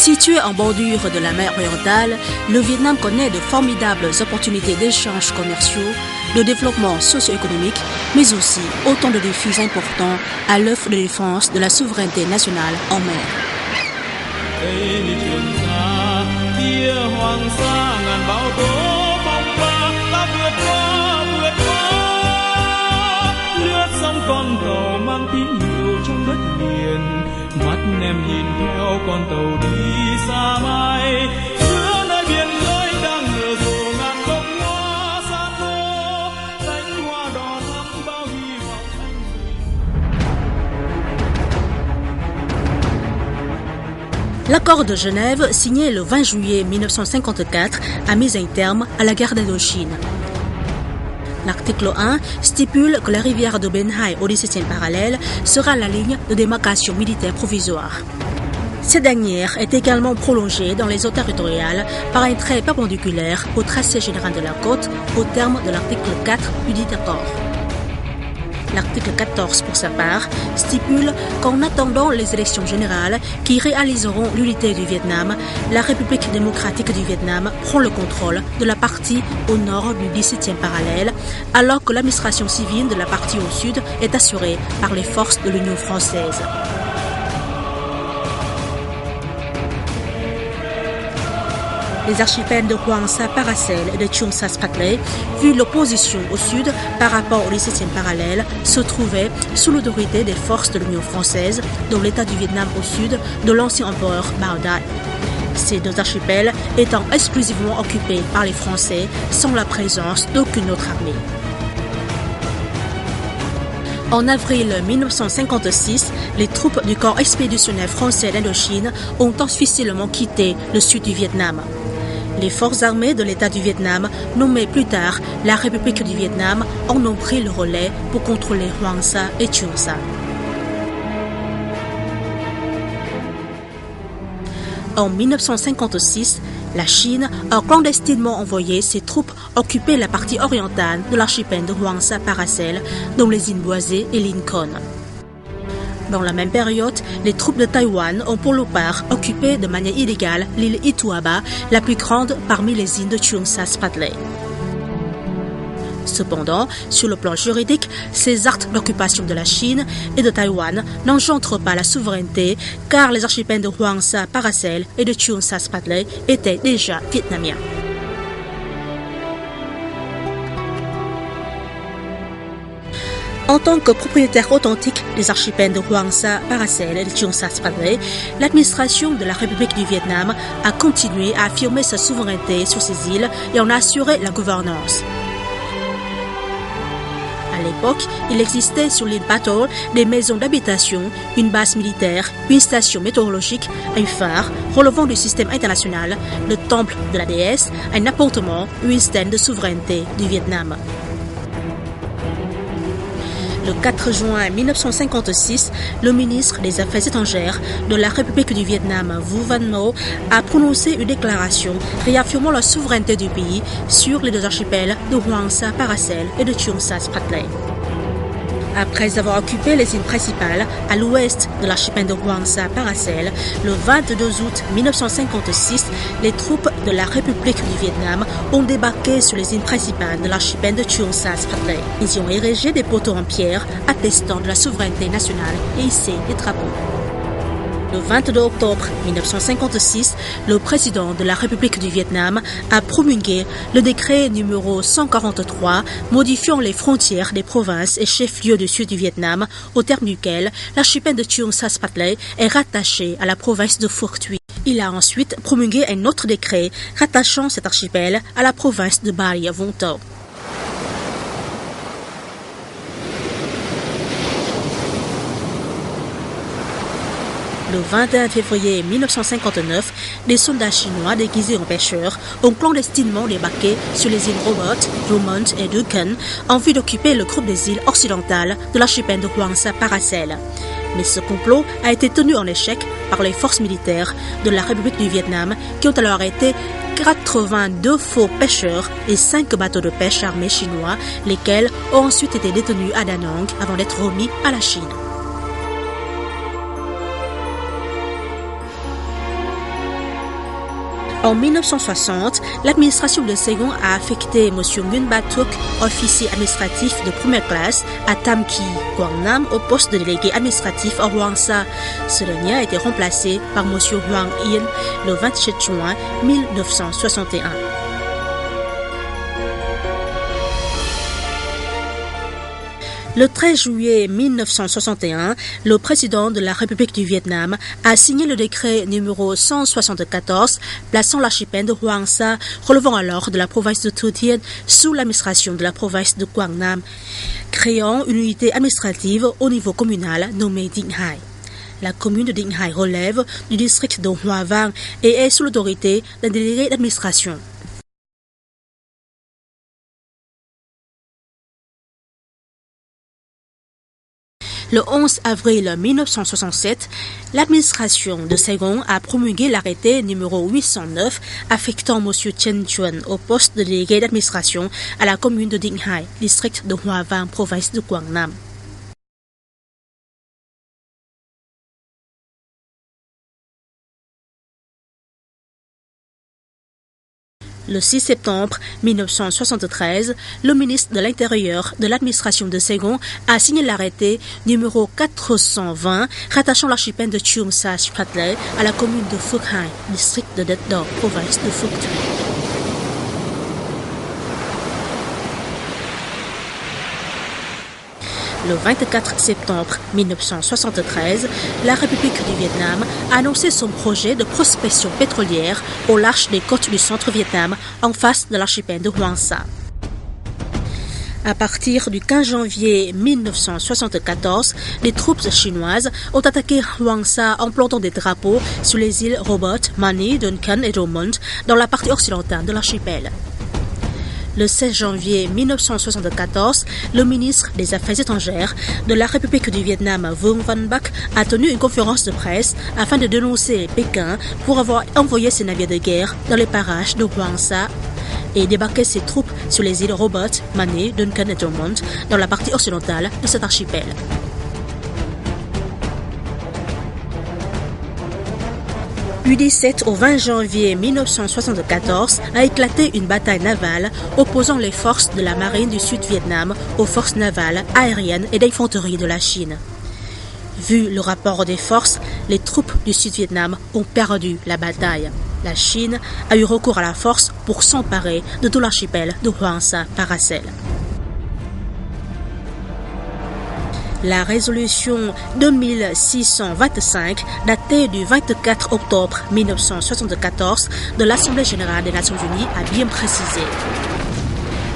Situé en bordure de la mer orientale, le Vietnam connaît de formidables opportunités d'échanges commerciaux, de développement socio-économique, mais aussi autant de défis importants à l'œuvre de défense de la souveraineté nationale en mer. Con tàu mang tín hiệu trong đất liền, mắt em nhìn theo con tàu đi xa mãi giữa nơi biển khơi đang nở rộ ngàn bông hoa san hô, cánh hoa đỏ thắm bao hy vọng anh gửi. L'accord de Genève, signé le 20 juillet 1954, a mis un terme à la guerre d'Indochine. L'article 1 stipule que la rivière de Ben Hai au 17e parallèle sera la ligne de démarcation militaire provisoire. Cette dernière est également prolongée dans les eaux territoriales par un trait perpendiculaire au tracé général de la côte au terme de l'article 4 du dit accord. L'article 14, pour sa part, stipule qu'en attendant les élections générales qui réaliseront l'unité du Vietnam, la République démocratique du Vietnam prend le contrôle de la partie au nord du 17e parallèle, alors que l'administration civile de la partie au sud est assurée par les forces de l'Union française. Les archipels de Hoang Sa Paracel et de Cheung Sa Spratley, vu l'opposition au sud par rapport au 17e parallèle, se trouvaient sous l'autorité des forces de l'Union française, dont l'État du Vietnam au sud de l'ancien empereur Bao Dai. Ces deux archipels étant exclusivement occupés par les Français sans la présence d'aucune autre armée. En avril 1956, les troupes du corps expéditionnel français d'Indochine ont officiellement quitté le sud du Vietnam. Les forces armées de l'État du Vietnam, nommées plus tard la République du Vietnam, en ont pris le relais pour contrôler Hoang Sa et Cheung Sa. En 1956, la Chine a clandestinement envoyé ses troupes occuper la partie orientale de l'archipel de Hoang Sa Paracel, dont les îles Boisées et Lincoln. Dans la même période, les troupes de Taïwan ont pour leur part occupé de manière illégale l'île Ituaba, la plus grande parmi les îles de Cheung Sa Spratley. Cependant, sur le plan juridique, ces actes d'occupation de la Chine et de Taïwan n'engendrent pas la souveraineté car les archipels de Hoang Sa Paracel et de Cheung Sa Spratley étaient déjà vietnamiens. En tant que propriétaire authentique des archipels de Hoang Sa Paracel et de Cheung Sa Spratley, l'administration de la République du Vietnam a continué à affirmer sa souveraineté sur ces îles et en a assuré la gouvernance. À l'époque, il existait sur l'île Bateau des maisons d'habitation, une base militaire, une station météorologique, un phare relevant du système international, le temple de la déesse, un appartement ou une stèle de souveraineté du Vietnam. Le 4 juin 1956, le ministre des Affaires étrangères de la République du Vietnam, Vu Van Ngo, a prononcé une déclaration réaffirmant la souveraineté du pays sur les deux archipels de Hoang Sa Paracel et de Cheung Sa Spratley. Après avoir occupé les îles principales à l'ouest de l'archipel de Hoang Sa Paracel, le 22 août 1956, les troupes de la République du Vietnam ont débarqué sur les îles principales de l'archipel de Cheung Sa Spratley. Ils y ont érigé des poteaux en pierre attestant de la souveraineté nationale et hissé des drapeaux. Le 22 octobre 1956, le président de la République du Vietnam a promulgué le décret numéro 143 modifiant les frontières des provinces et chefs-lieux du sud du Vietnam, au terme duquel l'archipel de Cheung Sa Spratley est rattaché à la province de Phuoc Tuy. Il a ensuite promulgué un autre décret rattachant cet archipel à la province de Bà Rịa Vũng Tàu. Le 21 février 1959, des soldats chinois déguisés en pêcheurs ont clandestinement débarqué sur les îles Robert, Drummond et Ducken en vue d'occuper le groupe des îles occidentales de l'archipel de Hoang Sa Paracel. Mais ce complot a été tenu en échec par les forces militaires de la République du Vietnam qui ont alors arrêté 82 faux pêcheurs et 5 bateaux de pêche armés chinois, lesquels ont ensuite été détenus à Da Nang avant d'être remis à la Chine. En 1960, l'administration de Saigon a affecté M. Nguyen Ba Thuc, officier administratif de première classe, à Tam Kỳ, Quang Nam, au poste de délégué administratif à Hoang Sa. Ce dernier a été remplacé par M. Hoang Yen le 27 juin 1961. Le 13 juillet 1961, le président de la République du Vietnam a signé le décret numéro 174 plaçant l'archipel de Hoang Sa, relevant alors de la province de Thu Thien, sous l'administration de la province de Quang Nam, créant une unité administrative au niveau communal nommée Dinh Hai. La commune de Dinh Hai relève du district de Hoa Vang et est sous l'autorité d'un délégué d'administration. Le 11 avril 1967, l'administration de Saigon a promulgué l'arrêté numéro 809 affectant M. Chen Chuan au poste de délégué d'administration à la commune de Dinh Hai, district de Hoa Vang, province de Quang Nam. Le 6 septembre 1973, le ministre de l'Intérieur de l'administration de Saigon a signé l'arrêté numéro 420 rattachant l'archipel de Cheung Sa Spratley à la commune de Phuc Hai, district de Det Do, province de Phuc Tuy. Le 24 septembre 1973, la République du Vietnam a annoncé son projet de prospection pétrolière au large des côtes du centre-Vietnam en face de l'archipel de Hoang Sa. À partir du 15 janvier 1974, les troupes chinoises ont attaqué Hoang Sa en plantant des drapeaux sur les îles Robert, Mani, Duncan et Drummond dans la partie occidentale de l'archipel. Le 16 janvier 1974, le ministre des Affaires étrangères de la République du Vietnam, Vuong Van Bac, a tenu une conférence de presse afin de dénoncer Pékin pour avoir envoyé ses navires de guerre dans les parages de Hoang Sa et débarqué ses troupes sur les îles Robert, Mani, Duncan et Drummond dans la partie occidentale de cet archipel. Du 17 au 20 janvier 1974 a éclaté une bataille navale opposant les forces de la marine du Sud-Vietnam aux forces navales, aériennes et d'infanterie de la Chine. Vu le rapport des forces, les troupes du Sud-Vietnam ont perdu la bataille. La Chine a eu recours à la force pour s'emparer de tout l'archipel de Hoang Sa Paracel. La résolution 2625, datée du 24 octobre 1974 de l'Assemblée générale des Nations unies, a bien précisé.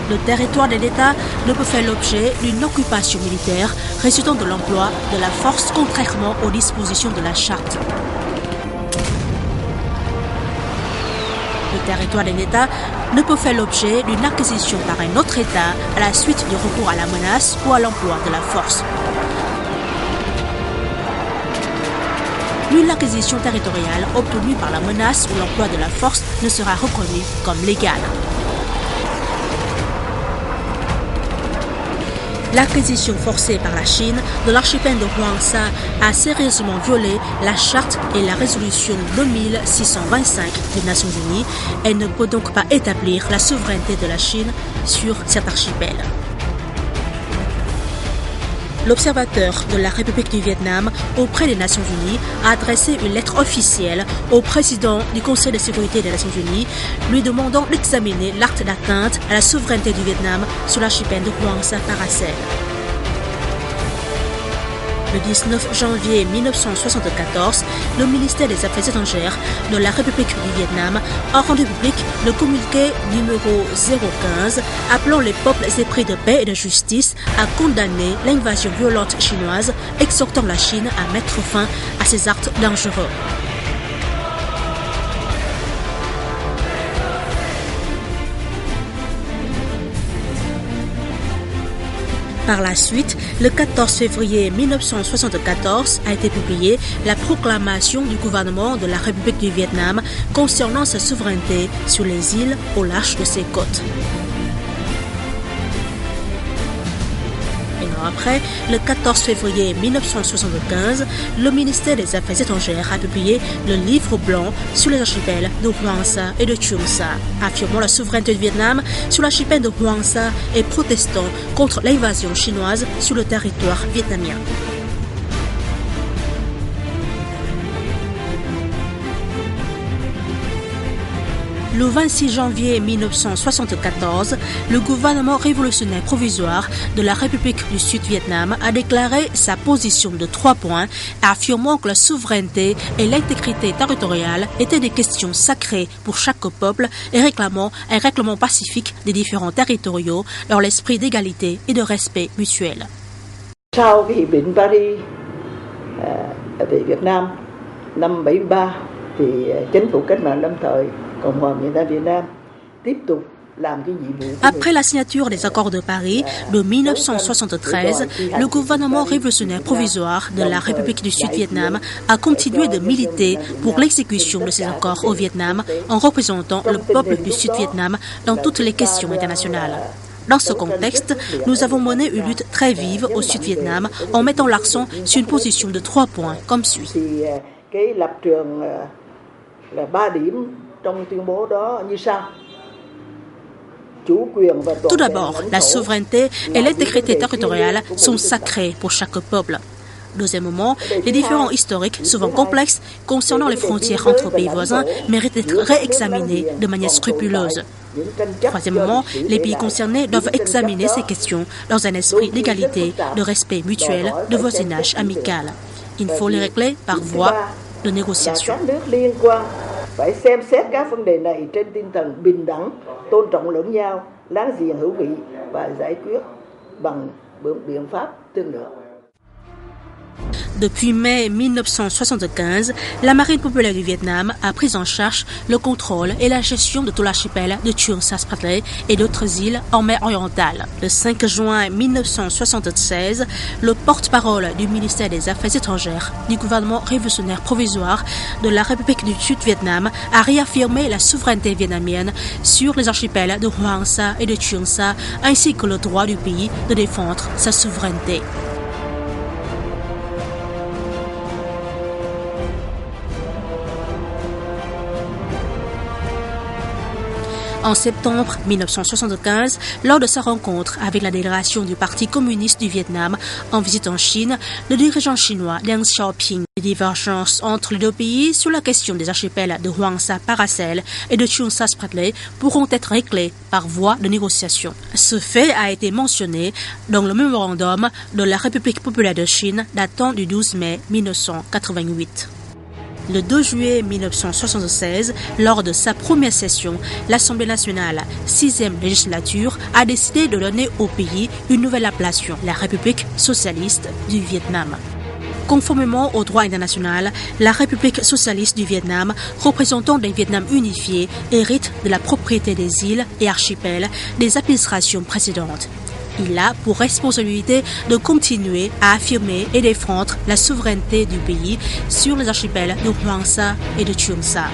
Le territoire de l'État ne peut faire l'objet d'une occupation militaire résultant de l'emploi de la force contrairement aux dispositions de la Charte. Le territoire de l'État ne peut faire l'objet d'une acquisition par un autre État à la suite du recours à la menace ou à l'emploi de la force. Nulle acquisition territoriale obtenue par la menace ou l'emploi de la force ne sera reconnue comme légale. L'acquisition forcée par la Chine de l'archipel de Hoang Sa a sérieusement violé la Charte et la résolution 2625 des Nations Unies. Elle ne peut donc pas établir la souveraineté de la Chine sur cet archipel. L'observateur de la République du Vietnam auprès des Nations Unies a adressé une lettre officielle au président du Conseil de sécurité des Nations Unies lui demandant d'examiner l'acte d'atteinte à la souveraineté du Vietnam sur l'archipel de Hoang Sa Paracel. Le 19 janvier 1974, le ministère des Affaires étrangères de la République du Vietnam a rendu public le communiqué numéro 015 appelant les peuples épris de paix et de justice à condamner l'invasion violente chinoise, exhortant la Chine à mettre fin à ces actes dangereux. Par la suite, le 14 février 1974 a été publiée la proclamation du gouvernement de la République du Vietnam concernant sa souveraineté sur les îles au large de ses côtes. an après, le 14 février 1975, le ministère des Affaires étrangères a publié le livre blanc sur les archipels de Hoàng Sa et de Trường Sa, affirmant la souveraineté du Vietnam sur l'archipel de Hoàng Sa et protestant contre l'invasion chinoise sur le territoire vietnamien. Le 26 janvier 1974, le gouvernement révolutionnaire provisoire de la République du Sud-Vietnam a déclaré sa position de 3 points, affirmant que la souveraineté et l'intégrité territoriale étaient des questions sacrées pour chaque peuple et réclamant un règlement pacifique des différents territoriaux dans l'esprit d'égalité et de respect mutuel. Sau cái hiệp định Paris về Việt Nam năm 73 thì chính phủ cách mạng lâm thời Cộng hòa Miền Nam Việt Nam tiếp tục. Après la signature des accords de Paris de 1973, le gouvernement révolutionnaire provisoire de la République du Sud-Vietnam a continué de militer pour l'exécution de ces accords au Vietnam en représentant le peuple du Sud-Vietnam dans toutes les questions internationales. Dans ce contexte, nous avons mené une lutte très vive au Sud-Vietnam en mettant l'accent sur une position de 3 points comme suit. Tout d'abord, la souveraineté et l'intégrité territoriale sont sacrées pour chaque peuple. Deuxièmement, les différends historiques, souvent complexes, concernant les frontières entre pays voisins, méritent d'être réexaminés de manière scrupuleuse. Troisièmement, les pays concernés doivent examiner ces questions dans un esprit d'égalité, de respect mutuel, de voisinage amical. Il faut les régler par voie de négociation. Phải xem xét các vấn đề này trên tinh thần bình đẳng, tôn trọng lẫn nhau, láng giềng hữu nghị và giải quyết bằng biện pháp thương lượng. Depuis mai 1975, la marine populaire du Vietnam a pris en charge le contrôle et la gestion de tout l'archipel de Trường Sa et d'autres îles en mer orientale. Le 5 juin 1976, le porte-parole du ministère des Affaires étrangères du gouvernement révolutionnaire provisoire de la République du Sud-Vietnam a réaffirmé la souveraineté vietnamienne sur les archipels de Hoàng Sa et de Trường Sa, ainsi que le droit du pays de défendre sa souveraineté. En septembre 1975, lors de sa rencontre avec la délégation du Parti communiste du Vietnam en visite en Chine, le dirigeant chinois Deng Xiaoping, les divergences entre les deux pays sur la question des archipels de Hoàng Sa Paracel et de Trường Sa Spratly pourront être réglées par voie de négociation. Ce fait a été mentionné dans le mémorandum de la République populaire de Chine datant du 12 mai 1988. Le 2 juillet 1976, lors de sa première session, l'Assemblée nationale, 6e législature, a décidé de donner au pays une nouvelle appellation, la République socialiste du Vietnam. Conformément au droit international, la République socialiste du Vietnam, représentant d'un Vietnam unifié, hérite de la propriété des îles et archipels des administrations précédentes. Il a pour responsabilité de continuer à affirmer et défendre la souveraineté du pays sur les archipels de Hoàng Sa et de Trường Sa.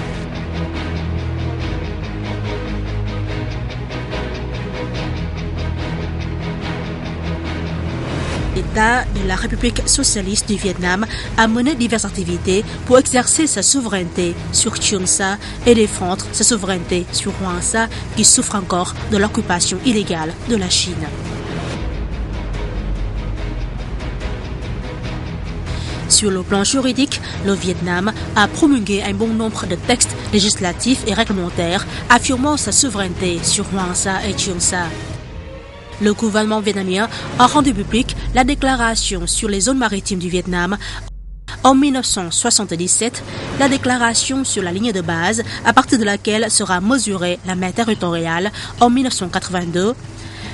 L'État de la République socialiste du Vietnam a mené diverses activités pour exercer sa souveraineté sur Trường Sa et défendre sa souveraineté sur Hoàng Sa qui souffre encore de l'occupation illégale de la Chine. Sur le plan juridique, le Vietnam a promulgué un bon nombre de textes législatifs et réglementaires affirmant sa souveraineté sur Hoàng Sa et Trường Sa. Le gouvernement vietnamien a rendu publique la déclaration sur les zones maritimes du Vietnam. En 1977, la déclaration sur la ligne de base à partir de laquelle sera mesurée la mer territoriale en 1982.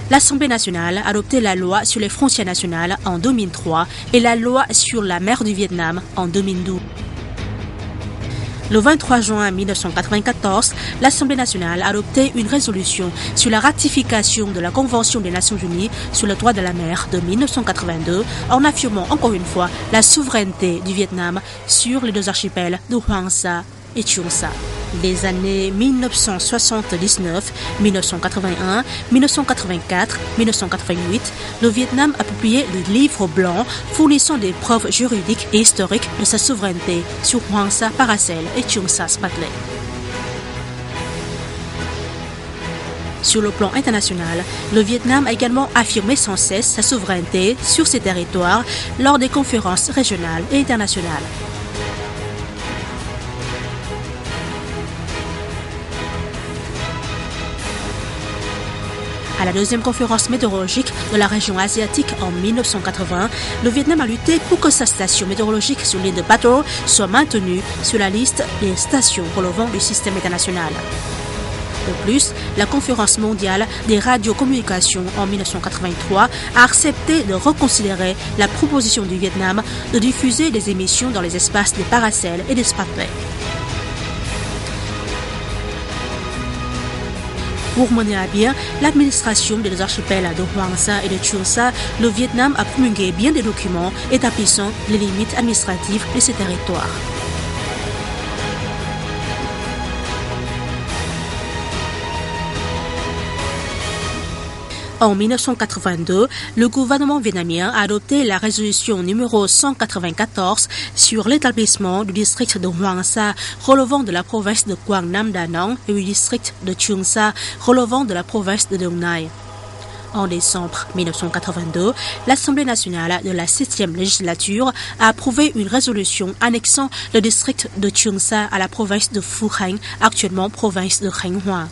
L'Assemblée nationale a adopté la loi sur les frontières nationales en 2003 et la loi sur la mer du Vietnam en 2012. Le 23 juin 1994, l'Assemblée nationale a adopté une résolution sur la ratification de la Convention des Nations unies sur le droit de la mer de 1982 en affirmant encore une fois la souveraineté du Vietnam sur les deux archipels de Hoàng Sa et Trường Sa. Les années 1979, 1981, 1984, 1988, le Vietnam a publié le livre blanc fournissant des preuves juridiques et historiques de sa souveraineté sur Hoàng Sa, Paracel et Trường Sa, Spratly. Sur le plan international, le Vietnam a également affirmé sans cesse sa souveraineté sur ses territoires lors des conférences régionales et internationales. À la deuxième conférence météorologique de la région asiatique en 1980, le Vietnam a lutté pour que sa station météorologique sur l'île de Ba To soit maintenue sur la liste des stations relevant du système international. De plus, la conférence mondiale des radiocommunications en 1983 a accepté de reconsidérer la proposition du Vietnam de diffuser des émissions dans les espaces des Paracel et des Spratly. Pour mener à bien l'administration des deux archipels de Hoàng Sa et de Trường Sa, le Vietnam a promulgué bien des documents établissant les limites administratives de ces territoires. En 1982, le gouvernement vietnamien a adopté la résolution numéro 194 sur l'établissement du district de Hoàng Sa relevant de la province de Quang Nam Da Nang et du district de Trường Sa relevant de la province de Dong Nai. En décembre 1982, l'Assemblée nationale de la 7e législature a approuvé une résolution annexant le district de Trường Sa à la province de Phu Khanh, actuellement province de Khánh Hòa.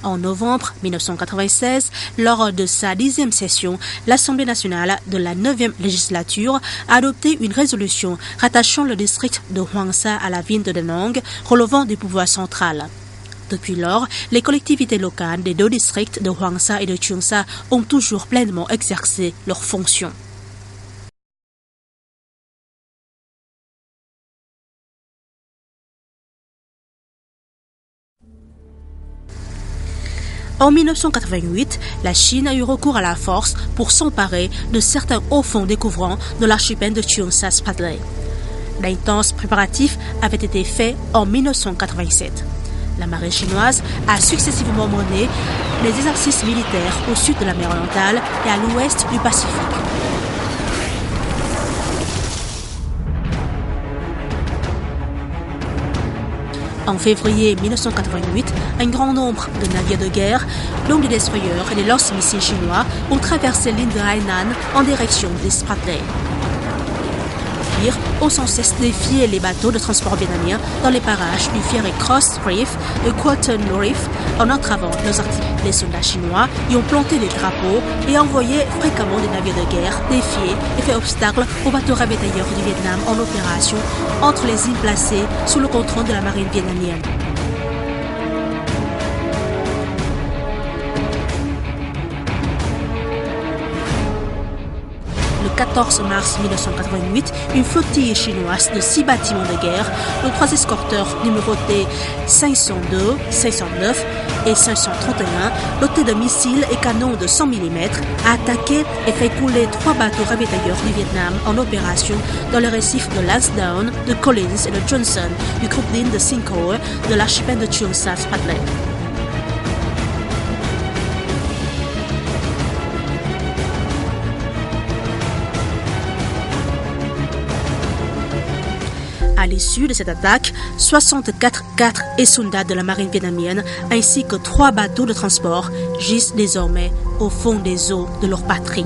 En novembre 1996, lors de sa 10e session, l'Assemblée nationale de la 9e législature a adopté une résolution rattachant le district de Hoàng Sa à la ville de Da Nang, relevant du pouvoir central. Depuis lors, les collectivités locales des deux districts de Hoàng Sa et de Trường Sa ont toujours pleinement exercé leurs fonctions. En 1988, la Chine a eu recours à la force pour s'emparer de certains hauts-fonds découvrants de l'archipel de Trường Sa, Spratly. D'intenses préparatifs avaient été faits en 1987. La marine chinoise a successivement mené les exercices militaires au sud de la mer Orientale et à l'ouest du Pacifique. En février 1988, un grand nombre de navires de guerre, dont des destroyers et des lance-missiles chinois, ont traversé l'île de Hainan en direction des Spratly. Les navires ont sans cesse défié les bateaux de transport vietnamiens dans les parages du Fiery Cross Reef et Qualton Reef en entravant leurs activités. Les soldats chinois y ont planté des drapeaux et envoyé fréquemment des navires de guerre défier et fait obstacle aux bateaux ravitailleurs du Vietnam en opération entre les îles placées sous le contrôle de la marine vietnamienne. Le 14 mars 1988, une flottille chinoise de 6 bâtiments de guerre, de 3 escorteurs numérotés 502, 509 et 531, dotés de missiles et canons de 100 mm, a attaqué et fait couler 3 bateaux ravitailleurs du Vietnam en opération dans les récifs de Lansdowne, de Collins et de Johnson, du groupe d'îles de Sinkoe, de l'archipel de Trường Sa, Spratly. À l'issue de cette attaque, 64 cadres et soldats de la marine vietnamienne ainsi que 3 bateaux de transport gisent désormais au fond des eaux de leur patrie.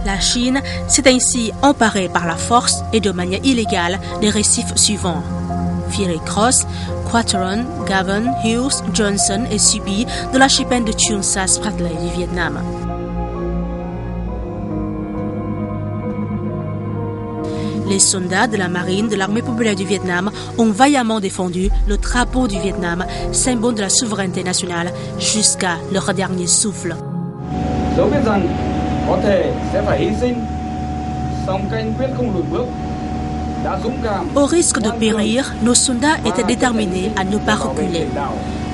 La Chine s'est ainsi emparée par la force et de manière illégale des récifs suivants: Fiery Cross, Quatorn, Gavin, Hughes, Johnson et Subi de l'archipel de Trường Sa, Spratly du Vietnam. Les soldats de la marine de l'armée populaire du Vietnam ont vaillamment défendu le drapeau du Vietnam, symbole de la souveraineté nationale, jusqu'à leur dernier souffle. Dẫu biết rằng có thể sẽ phải hy sinh, song các anh quyết không lùi bước. Au risque de périr, nos soldats étaient déterminés à ne pas reculer.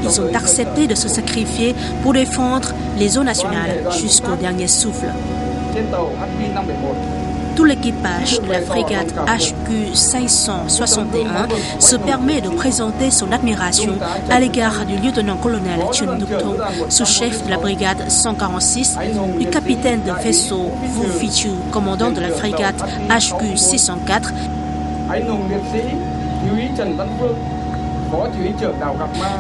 Ils ont accepté de se sacrifier pour défendre les eaux nationales jusqu'au dernier souffle. Tout l'équipage de la frégate HQ 561 se permet de présenter son admiration à l'égard du lieutenant-colonel Chen Duc-Tong, sous-chef de la brigade 146, du capitaine de vaisseau Wu Fichu, commandant de la frégate HQ 604,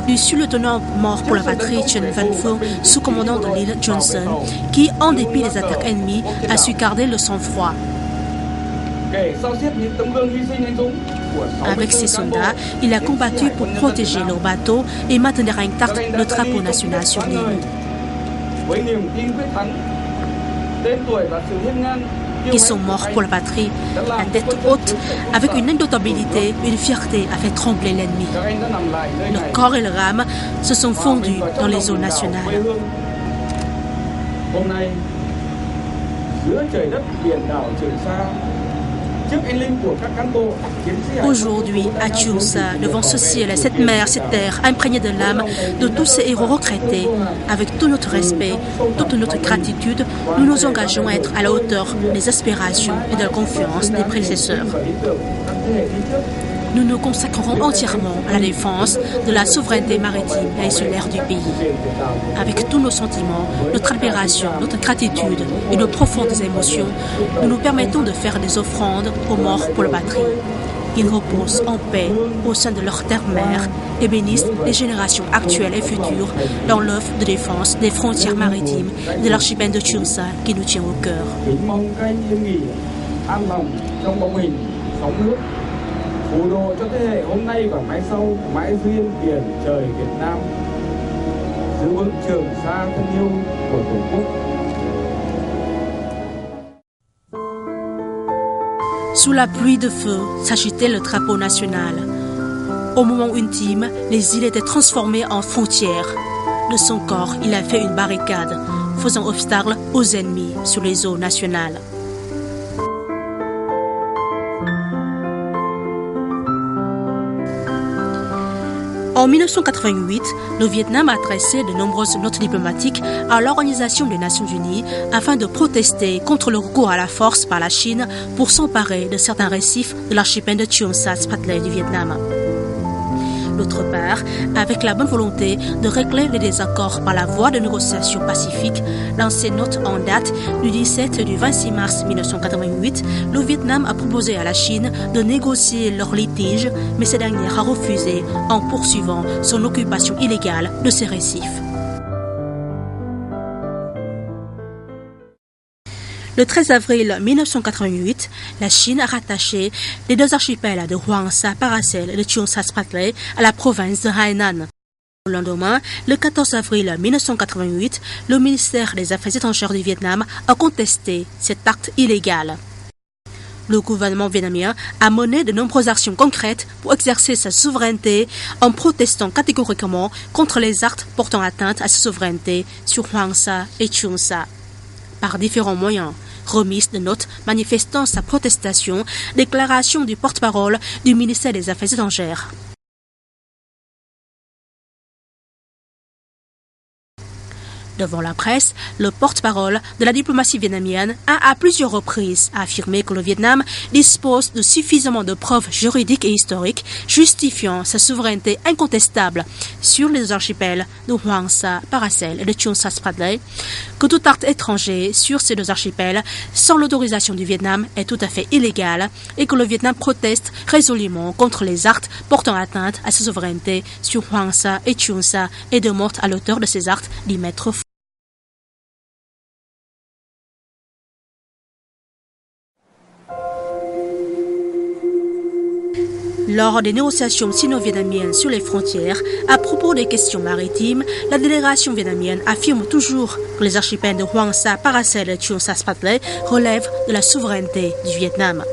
du sous-lieutenant mort pour la patrie Chen Van-Phu, sous-commandant de l'île Johnson, qui, en dépit des attaques ennemies, a su garder le sang-froid. Avec ses soldats, il a combattu pour protéger leur bateau et maintenir intact le drapeau national sur l'île. Ils sont morts pour la patrie, la tête haute, avec une indotabilité, une fierté à faire trembler l'ennemi. Le corps et le rame se sont fondus dans les eaux nationales. Aujourd'hui, à Chunsa, devant ce ciel, cette mer, cette terre imprégnée de l'âme de tous ces héros retraités, avec tout notre respect, toute notre gratitude, nous nous engageons à être à la hauteur des aspirations et de la confiance des prédécesseurs. Nous nous consacrerons entièrement à la défense de la souveraineté maritime et insulaire du pays. Avec tous nos sentiments, notre admiration, notre gratitude et nos profondes émotions, nous nous permettons de faire des offrandes aux morts pour la patrie. Ils reposent en paix au sein de leur terre-mère et bénissent les générations actuelles et futures dans l'œuvre de défense des frontières maritimes de l'archipel de Chunsa qui nous tient au cœur. Phù độ cho thế hệ hôm nay và mãi sau mãi duyên biển trời Việt Nam, giữ vững Trường Sa thân yêu của Tổ quốc. Sous la pluie de feu s'agitait le drapeau national. Au moment ultime, les îles étaient transformées en frontières. De son corps, il a fait une barricade, faisant obstacle aux ennemis sur les eaux nationales. En 1988, le Vietnam a adressé de nombreuses notes diplomatiques à l'Organisation des Nations Unies afin de protester contre le recours à la force par la Chine pour s'emparer de certains récifs de l'archipel de Cheong Sa Spratley du Vietnam. D'autre part, avec la bonne volonté de régler les désaccords par la voie de négociations pacifiques, dans ses notes en date du 17 et du 26 mars 1988, le Vietnam a proposé à la Chine de négocier leur litige, mais cette dernière a refusé en poursuivant son occupation illégale de ces récifs. Le 13 avril 1988, la Chine a rattaché les deux archipels de Hoàng Sa, Paracel et de Cheong Sa Spratley à la province de Hainan. Le lendemain, le 14 avril 1988, le ministère des Affaires étrangères du Vietnam a contesté cet acte illégal. Le gouvernement vietnamien a mené de nombreuses actions concrètes pour exercer sa souveraineté en protestant catégoriquement contre les actes portant atteinte à sa souveraineté sur Hoàng Sa et Cheong Sa. Par différents moyens, remise de notes manifestant sa protestation, déclaration du porte-parole du ministère des Affaires étrangères. Devant la presse, le porte-parole de la diplomatie vietnamienne a à plusieurs reprises affirmé que le Vietnam dispose de suffisamment de preuves juridiques et historiques justifiant sa souveraineté incontestable sur les archipels de Hoàng Sa, Paracel et de Cheong Sa Spratley, que tout acte étranger sur ces deux archipels sans l'autorisation du Vietnam est tout à fait illégal et que le Vietnam proteste résolument contre les actes portant atteinte à sa souveraineté sur Hoàng Sa et Cheong Sa et demande à l'auteur de ces actes d'y mettre fin. Lors des négociations sino-vietnamiennes sur les frontières, à propos des questions maritimes, la délégation vietnamienne affirme toujours que les archipels de Hoàng Sa, Paracel et Cheong Sa Spratley relèvent de la souveraineté du Vietnam.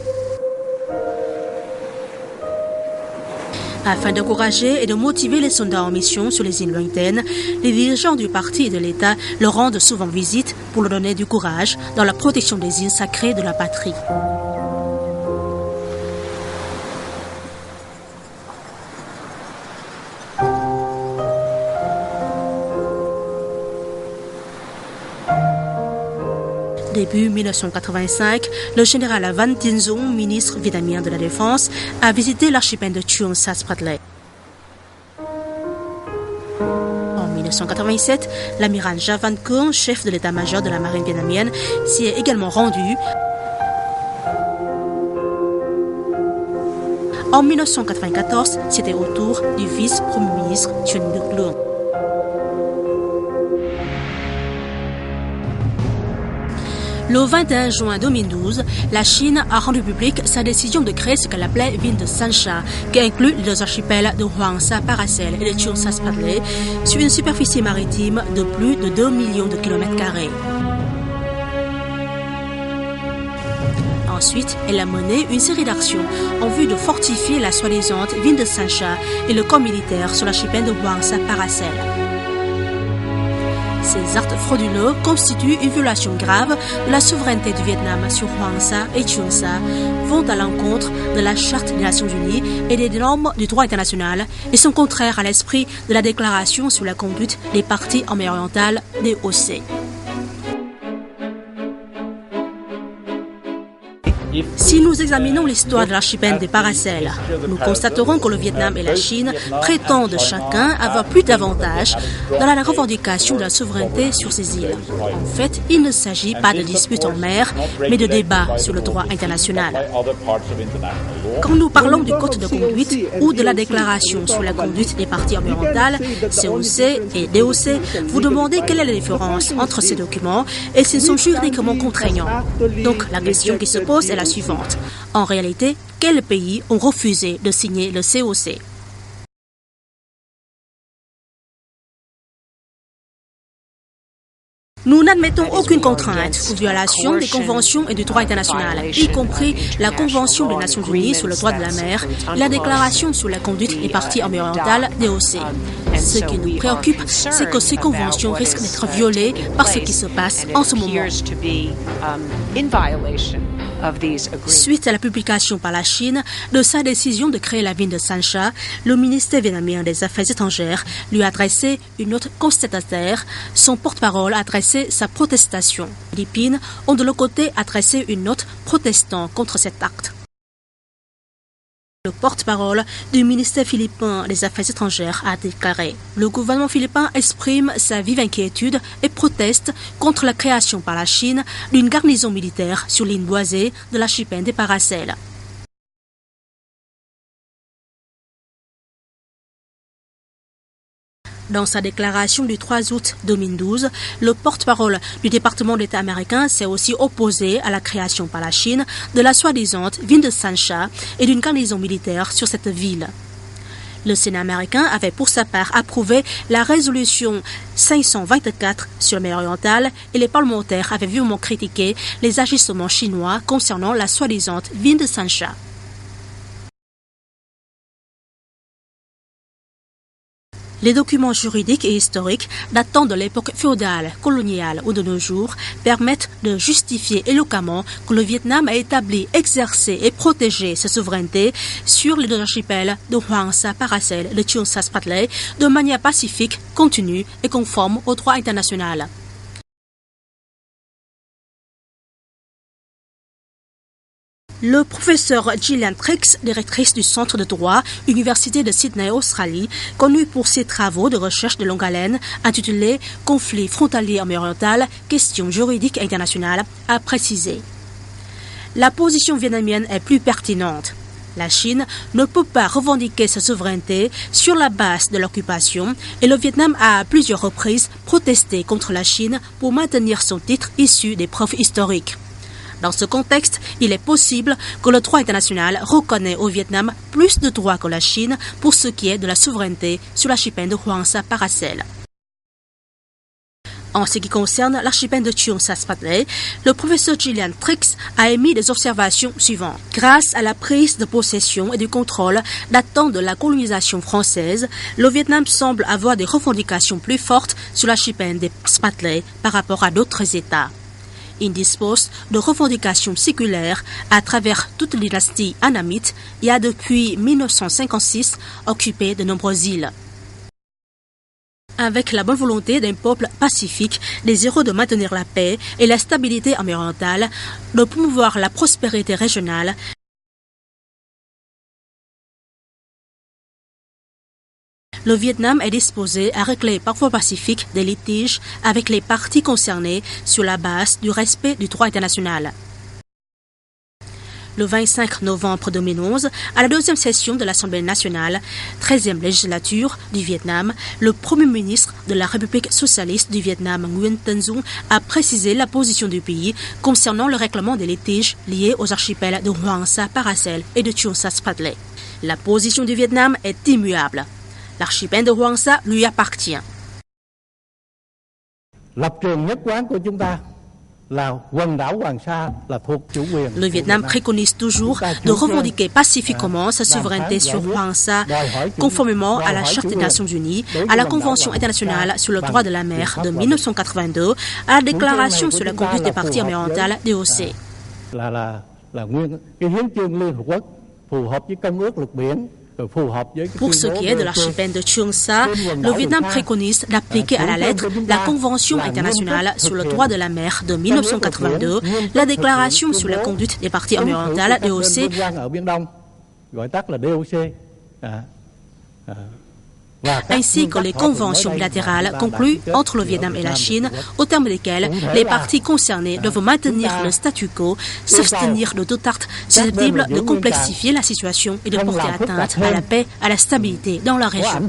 Afin d'encourager et de motiver les soldats en mission sur les îles lointaines, les dirigeants du parti et de l'État leur rendent souvent visite pour leur donner du courage dans la protection des îles sacrées de la patrie. début 1985, le général Van Dien Dung, ministre vietnamien de la Défense, a visité l'archipel de Chuon Sa Spratley. En 1987, l'amiral Javan Kuon, chef de l'état-major de la marine vietnamienne, s'y est également rendu. En 1994, c'était au tour du vice-premier ministre Chun Duc-Luong. Le 21 juin 2012, la Chine a rendu publique sa décision de créer ce qu'elle appelait ville de Sansha, qui inclut les deux archipels de Hoang Sa Paracel et de Chuon Sa Spratley, sur une superficie maritime de plus de 2 millions de kilomètres carrés. Ensuite, elle a mené une série d'actions en vue de fortifier la soi-disant ville de Sansha et le camp militaire sur l'archipel de Hoang Sa Paracel. Ces actes frauduleux constituent une violation grave de la souveraineté du Vietnam sur Hoang Sa et Chuon Sa, vont à l'encontre de la Charte des Nations Unies et des normes du droit international et sont contraires à l'esprit de la déclaration sur la conduite des parties en mer orientale (DOC). Si nous examinons l'histoire de l'archipel des Paracels, nous constaterons que le Vietnam et la Chine prétendent chacun avoir plus d'avantages dans la revendication de la souveraineté sur ces îles. En fait, il ne s'agit pas de disputes en mer, mais de débats sur le droit international. Quand nous parlons du code de conduite ou de la déclaration sur la conduite des parties orientales, COC et DOC, vous demandez quelle est la différence entre ces documents et s'ils sont juridiquement contraignants. Donc la question qui se pose est la suivante. En réalité, quels pays ont refusé de signer le COC? Nous n'admettons aucune contrainte ou violation des conventions et du droit international, y compris la Convention des Nations Unies sur le droit de la mer et la Déclaration sur la conduite des parties en mer orientale (DOC). Ce qui nous préoccupe, c'est que ces conventions risquent d'être violées par ce qui se passe en ce moment. Suite à la publication par la Chine de sa décision de créer la ville de Sansha, le ministère vietnamien des Affaires étrangères lui a adressé une note contestataire. Son porte-parole a adressé sa protestation. Les Philippines ont de leur côté adressé une note protestant contre cet acte. Le porte-parole du ministère philippin des Affaires étrangères a déclaré « Le gouvernement philippin exprime sa vive inquiétude et proteste contre la création par la Chine d'une garnison militaire sur l'île boisée de l'archipel des Paracels. » Dans sa déclaration du 3 août 2012, le porte-parole du département d'État américain s'est aussi opposé à la création par la Chine de la soi-disant ville de Sansha et d'une garnison militaire sur cette ville. Le Sénat américain avait pour sa part approuvé la résolution 524 sur la mer orientale et les parlementaires avaient vivement critiqué les agissements chinois concernant la soi-disant ville de Sansha. Les documents juridiques et historiques datant de l'époque féodale, coloniale ou de nos jours permettent de justifier éloquemment que le Vietnam a établi, exercé et protégé sa souveraineté sur les deux archipels de Hoang Sa Paracel et de Chuon Sa Spratley de manière pacifique, continue et conforme au droit international. Le professeur Gillian Triggs, directrice du Centre de droit, Université de Sydney, Australie, connue pour ses travaux de recherche de longue haleine intitulés « Conflits frontaliers en mer orientale, questions juridiques internationales », a précisé. La position vietnamienne est plus pertinente. La Chine ne peut pas revendiquer sa souveraineté sur la base de l'occupation et le Vietnam a à plusieurs reprises protesté contre la Chine pour maintenir son titre issu des preuves historiques. Dans ce contexte, il est possible que le droit international reconnaît au Vietnam plus de droits que la Chine pour ce qui est de la souveraineté sur l'archipel de Hoang Sa Paracel. En ce qui concerne l'archipel de Chuon Sa Spratley, le professeur Gillian Triggs a émis des observations suivantes. Grâce à la prise de possession et du contrôle datant de la colonisation française, le Vietnam semble avoir des revendications plus fortes sur l'archipel des Spratley par rapport à d'autres États. Il dispose de revendications séculaires à travers toute la dynastie annamite et a depuis 1956 occupé de nombreuses îles. Avec la bonne volonté d'un peuple pacifique, désireux de maintenir la paix et la stabilité environnementale, de promouvoir la prospérité régionale, le Vietnam est disposé à régler par voie pacifique des litiges avec les parties concernées sur la base du respect du droit international. Le 25 novembre 2011, à la deuxième session de l'Assemblée nationale, 13e législature du Vietnam, le Premier ministre de la République socialiste du Vietnam, Nguyen Tân Dung, a précisé la position du pays concernant le règlement des litiges liés aux archipels de Hoàng Sa, Paracel et de Trường Sa, Spratly. La position du Vietnam est immuable. L'archipel de Hoàng Sa lui appartient. Le Vietnam préconise toujours de revendiquer pacifiquement sa souveraineté sur Hoàng Sa, conformément à la Charte des Nations Unies, à la Convention internationale sur le droit de la mer de 1982, à la Déclaration sur la conduite des parties environnementales DOC. Pour ce qui est de l'archipel de Trường Sa, le Vietnam préconise d'appliquer à la lettre la Convention internationale sur le droit de la mer de 1982, la Déclaration sur la conduite des parties environnementales DOC, ainsi que les conventions bilatérales conclues entre le Vietnam et la Chine, au terme desquelles les parties concernées doivent maintenir le statu quo, s'abstenir de tout acte susceptible de complexifier la situation et de porter atteinte à la paix, à la stabilité dans la région.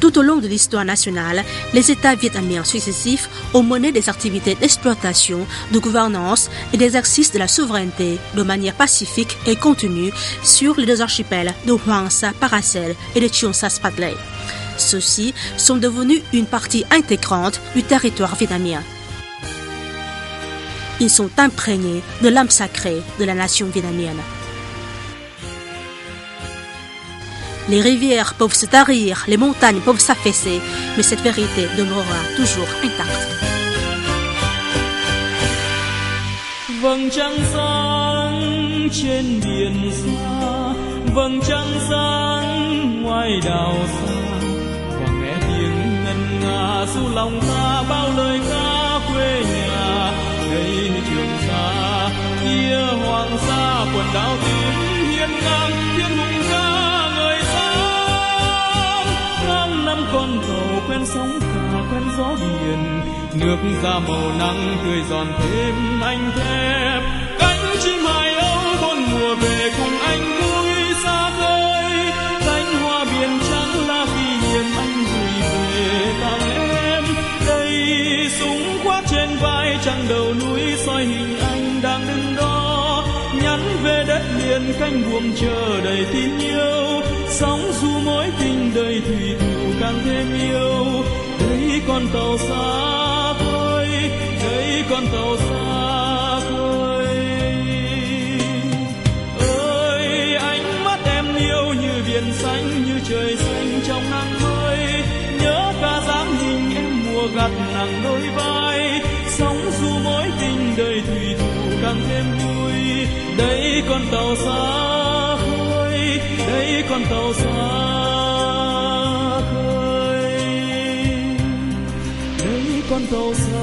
Tout au long de l'histoire nationale, les États vietnamiens successifs ont mené des activités d'exploitation, de gouvernance et d'exercice de la souveraineté de manière pacifique et continue sur les deux archipels de Hoàng Sa, Paracel et de Trường Sa, Spratly. Ceux-ci sont devenus une partie intégrante du territoire vietnamien. Ils sont imprégnés de l'âme sacrée de la nation vietnamienne. Les rivières peuvent se tarir, les montagnes peuvent s'affaisser, mais cette vérité demeurera toujours intacte. Vầng trăng sáng trên biển xa, vầng trăng sáng ngoài đảo xa, và nghe tiếng ngân nga ru lòng ta bao lời ca quê nhà. Đây Trường Sa, kia Hoàng Sa, quần đảo tím hiên ngang thiên hùng ca. Năm con tàu quen sóng cả quen gió biển, nước ra màu nắng tươi giòn thêm anh thép. Cánh chim hải âu bốn mùa về cùng anh vui xa khơi, cánh hoa biển trắng là kỷ niệm anh gửi về tặng em. Đây súng khoác trên vai trăng đầu núi soi hình anh đang đứng đó, nhắn về đất liền cánh buồm chờ đầy tin yêu. Sóng du mối tình đời thủy thủ càng thêm yêu. Đây con tàu xa khơi, đây con tàu xa khơi. Ơi ánh mắt em yêu như biển xanh, như trời xanh trong nắng mới. Nhớ cả dáng hình em mùa gặt nặng đôi vai. Sóng du mối tình đời thủy thủ càng thêm vui. Đây con tàu xa khơi, đây con tàu xa khơi, đây con tàu xa